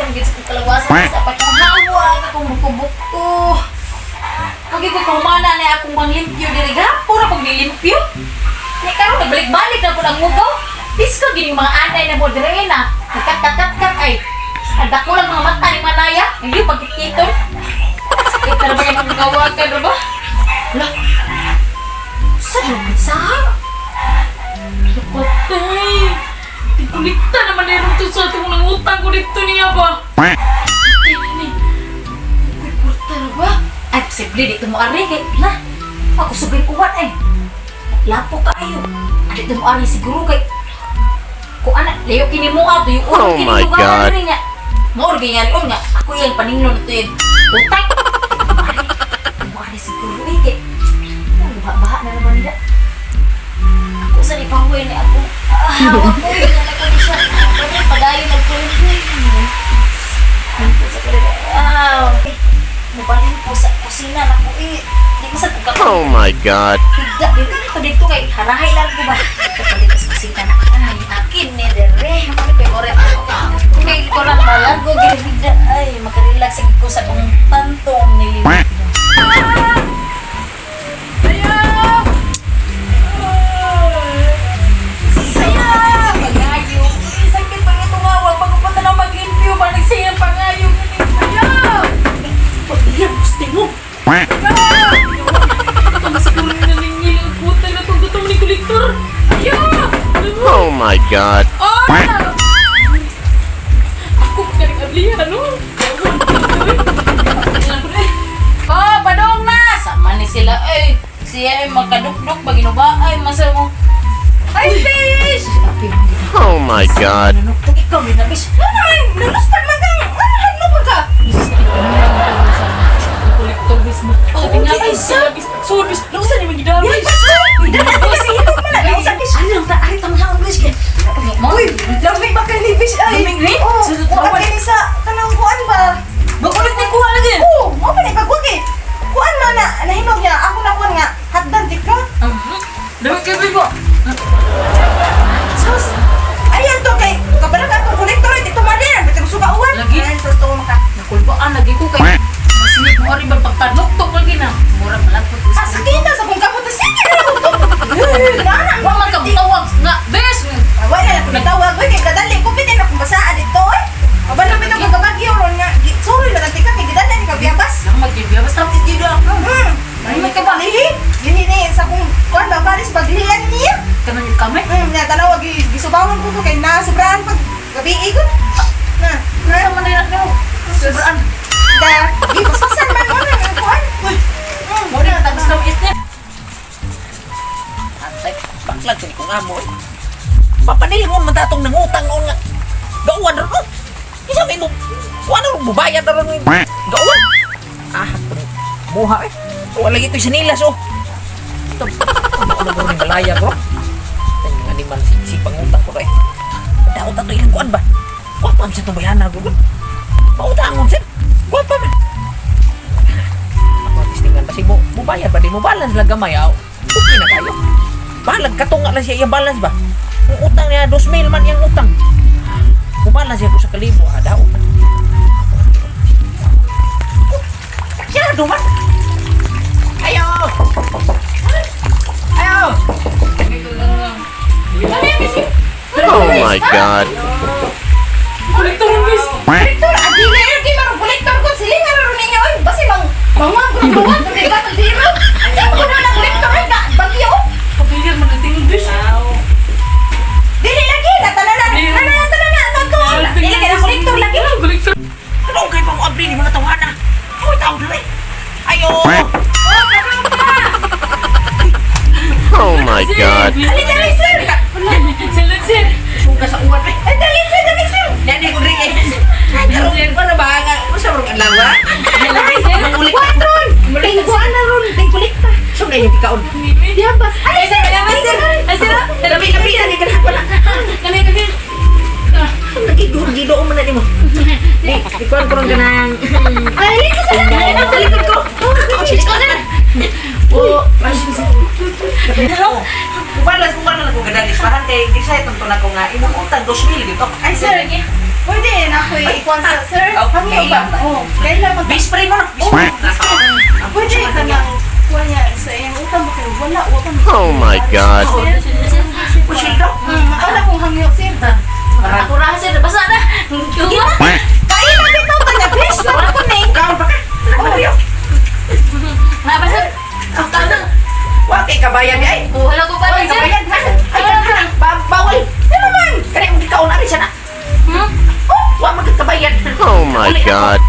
karon gid sa kalawasan sa patong hawa akong buko-buko. Pagi ko kumana na akong manglimpyo diri gapo ra pag nilimpyo. Ni karon nagbalik-balik na pud ang mugaw. Pisko gini mga anay na mo dire na. Kat ay. Ada ko lang mga mata ni Manaya. Hindi pagkikiton. Sakit na ba yung magawagan na ba? Wala. Sa lupit sa? Patay. Tikulikta naman na yun ito sa ating unang utang ko dito niya ba? Ini. Kurta na ba? Ay, posible dito mo ari kay na. Ako sabihin uwan eh. Lapo ka ayo. Dito mo ari siguro kay kung anak, layo kini mo ato yung urong kini lugar na niya. Maor ganyan on nga. Ako yung paningnon ito yung utak. Mo ari siguro eh kay. Baha na naman niya. Ako sa ipahuwi ni ako. Hawak ko yung nalagay siya. Padayo nagpulit. Mubalin po sa kusina na ko eh. Hindi ko sa tukak. Oh my God. Higda, dito kay harahay lang ko ba? Dito sa kusina na. Ay, akin ni Dere. Ano kay Oret? Kay Koran balag ko. Higda, ay, makarelax ko sa kong tantong nililip. Oh my God. Ako karing ablihan, no? Oh, padong na! Sama ni sila, ay. Siya ay makadukduk, baginuba, ay, masa mo. Ay, fish! Oh my God. Ikaw, binabis. Ay, naluspad man kang. Ano ba ka? Kolektor bis mo. Oh, tingnan ay sa. Sorry, nausan ni magidaro. Yes, dala ko si ito man. Nausan bis. Ano ta ari ta mahang bis kay. Uy, lamig ba kay ni bis ay? Lamig ni? Oh, wa kay sa kanang kuan ba? Bakulit ni kuha lagi. Oh, mo pa ni pagkuki. Kuan man na nahinog niya. Ako na kuan nga. Hatdan dik ka. Dami kay bibo. Sus. Ayan to kay kabalag ako kolektor dito man din. Bitang suka uwan. Lagi to to maka. Nakulbaan lagi ko kay. Masinip mo rin ba pagtanok-tok lagi na? Mura malapot. Sakit na sa kong kapot na sige na ako to. Nana, huwag man kang tawag nga. Bes! Wala na ako natawag. Uy, kay kadali ko pitin akong basaan dito eh. Kabalapit ako kabagyo ron nga. Sorry na natin ka. Kay kadali ni kabiyabas. Nang magbiyabas. Tapos dito ako. Ay, may kabalihi. Gini ni sa kong kuwan ba balis paglihan niya. Kanang kami? Natanawag. Gisubawan ko kay nasubraan pag gabi ko. Na. Nasa manilat na ako. Sobraan. Da, ipasasan man mo na ang kuhan. Uy, mo na tapos na isip. Antay, baklag sa kong amo. Papanili mo matatong ng utang noon nga. Gauwan ron mo. Isa may mo, kuha na rin bubayad na rin. Gauwan. Ah, muha eh. Wala ito'y sanilas oh. Ito, ano mo rin malaya bro. Ito yung animal si pangutang ko rin. Daot ato ilang kuhan ba? Kuha pa sa itong bayan na bro. Pautangon sir. Kuha pa man. Ako tistingan pa si mo bayad ba? Di mo balance lang gamay aw. Okay na kayo. Balag katunga lang siya yung balance ba? Ang utang niya 2,000 man yung utang. Mubalance siya ko sa kalibo. Daw. Masyado man. Ayaw! Ayaw! Oh my God. Kolektor mo bis. Kolektor, adi na yun. Di marong kolektor ko. Siling nga rin ninyo. Basi mangwag ko na buwan. Kaya ka taldiro. Saan ko na kolektor? Bagyo. Kapilyan mo na tingin bis. Dili lagi. Natananan. Dili ka na kolektor lagi. Kolektor. Ano kayo pa mo abri? Di mo natawan na. Uy, tao dali. Ayaw! Oh, kapag ka. Oh my God. Ali, dali, sir. Salud, sir. Suga sa uwan eh. Ay, dali, sir. Dali ko rin eh. Karoon ko na ba? Ano sa mga alawa? Mangulik ka. Ron. Tingkuan na ron. Tingkulikta. So na yung ikaon. Diabas. Ay, sir. Ay, sir. Labi, dali ka na pala. Kami. Nagiguro-giro mo na di mo. Ikuan ko rin ka ng... Ay, ito sa likod. Sa likod ko. Oh, Hello? Kubalas ko ka na ako kadalis. Parang kay Gisay, itong na ko nga. Imong utang 2,000 dito. ay, sir. Pwede na ako ikuan sa sir. Oh, Hangyo ba? Oh, kailan mag Base pa rin mo na. Pwede ka nang kuha niya sa iyang utang ba kayo? Wala, wala ka. Oh my God. Pusildo. Akala kong hangyo sir. Ako ra sir, basa na. Kuha. Kailan bitaw ka niya, please. Wala ko na Kaon pa ka. Ano Na ba sir? Ang tanong. Wa kay kabayan di ay. Wala ko pa Ay, rin sir. kabayan ha. Ay, kan bawal. Ano man? Kani mo gikaon ari siya na. Hmm? Oh, wa magkabayan. Oh my God.